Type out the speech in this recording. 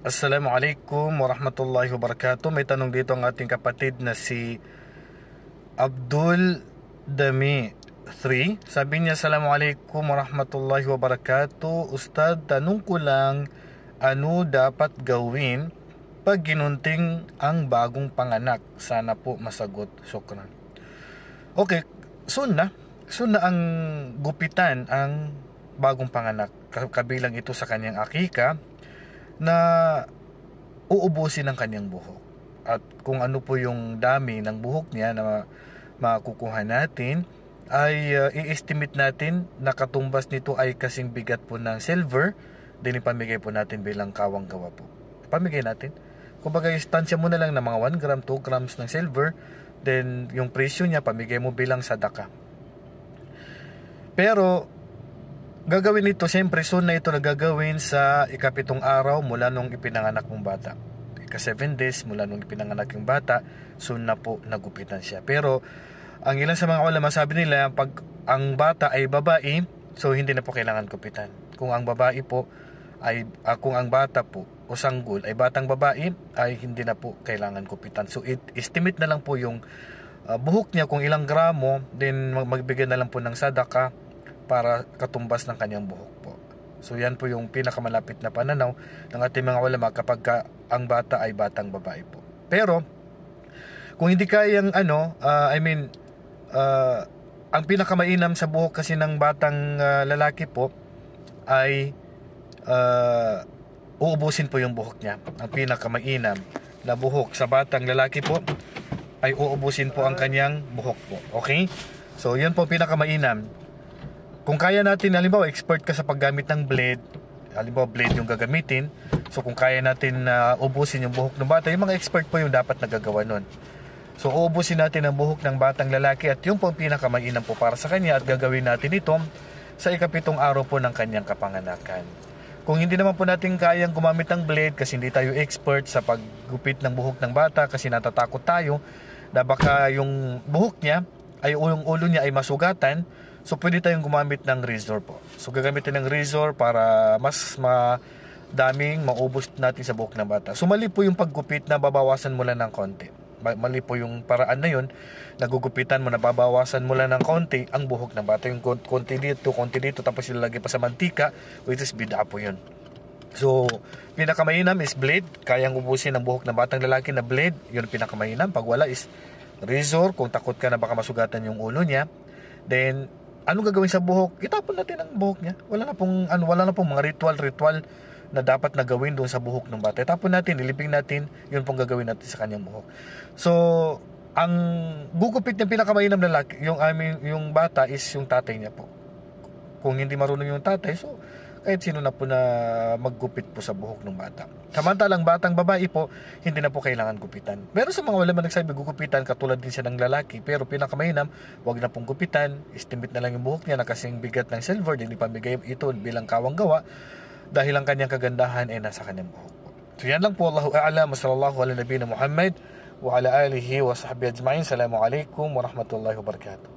Assalamualaikum warahmatullahi wabarakatuh. May tanong dito ang ating kapatid na si Abdul Dami 3. Sabi niya, Assalamualaikum warahmatullahi wabarakatuh. Ustad, tanong ko lang, ano dapat gawin pag ginunting ang bagong panganak? Sana po masagot. Syukran. Okay, sunna ang gupitan ang bagong panganak. Kabilang ito sa kanyang akika na uubusin ang kanyang buhok. At kung ano po yung dami ng buhok niya na makukuha natin, ay i-estimate natin na katumbas nito ay kasing bigat po ng silver, din ipamigay po natin bilang kawang gawa po. Pamigay natin. Kumbaga, istansya mo na lang ng mga 1 gram, 2 grams ng silver, then yung presyo niya, pamigay mo bilang sadaka. Pero gagawin ito, siyempre, soon na ito na gagawin sa ika-7 araw mula nung ipinanganak mong bata. Ika-7 days mula nung ipinanganak yung bata, soon na po nagupitan siya. Pero, ang ilan sa mga ulama sabi nila, pag ang bata ay babae, so hindi na po kailangan gupitan. Kung ang babae po, kung ang bata po o sanggol ay batang babae, ay hindi na po kailangan gupitan. So, estimate na lang po yung buhok niya kung ilang gramo, then magbigay na lang po ng sadaka para katumbas ng kanyang buhok po. So yan po yung pinakamalapit na pananaw ng ating mga ulama kapag ang bata ay batang babae po. Pero kung hindi kayang ang pinakamainam sa buhok kasi ng batang lalaki po ay uubusin po yung buhok niya. Ang pinakamainam na buhok sa batang lalaki po ay uubusin po ang kanyang buhok po. Okay? So yun po pinakamainam. Kung kaya natin, halimbawa, expert ka sa paggamit ng blade, halimbawa, blade yung gagamitin, so kung kaya natin ubusin yung buhok ng bata, yung mga expert po yung dapat nagagawa nun. So, uubusin natin ang buhok ng batang lalaki at yung po pinakamainam po para sa kanya at gagawin natin ito sa ika-7 araw po ng kanyang kapanganakan. Kung hindi naman po natin kayang gumamit ng blade kasi hindi tayo expert sa paggupit ng buhok ng bata kasi natatakot tayo na baka yung buhok niya, yung ulo niya ay masugatan, so pwede tayong gumamit ng razor po. So gagamitin ng razor para mas madaming maubos natin sa buhok ng bata. So mali po yung paggupit na babawasan mo lang ng konti. Mali po yung paraan na yun, nagugupitan mo, nababawasan mo lang ng konti ang buhok ng bata. Yung konti dito, tapos ilalagay pa sa mantika, which is bid'a po yun. So, pinakamainam is blade. Kayang ubusin ang buhok ng batang lalaki na blade, yun pinakamainam. Pag wala is razor, kung takot ka na baka masugatan yung ulo niya. Then, anong gagawin sa buhok? Itapon natin ang buhok niya. Wala na pong mga ritual na dapat na gawin doon sa buhok ng bata. Itapon natin, ilibing natin, yun pong gagawin natin sa kanyang buhok. So, ang gugupit ng pinakamainam na lalaki, yung bata is yung tatay niya po. Kung hindi marunong yung tatay, so kahit sino na po na maggupit po sa buhok ng bata. Samantalang batang babae po, hindi na po kailangan gupitan. Meron sa mga ulama nagsabi gugupitan, katulad din siya ng lalaki, pero pinakamainam, wag na pong gupitan, estimate na lang yung buhok niya na kasing bigat ng silver, din ipamigay ito bilang kawang gawa dahil ang kanyang kagandahan ay nasa kanyang buhok. So yan lang po, Allahu a'lam, sallallahu ala nabiyina Muhammad wa ala alihi wa sahbihi ajma'in. Assalamualaikum warahmatullahi wabarakatuh.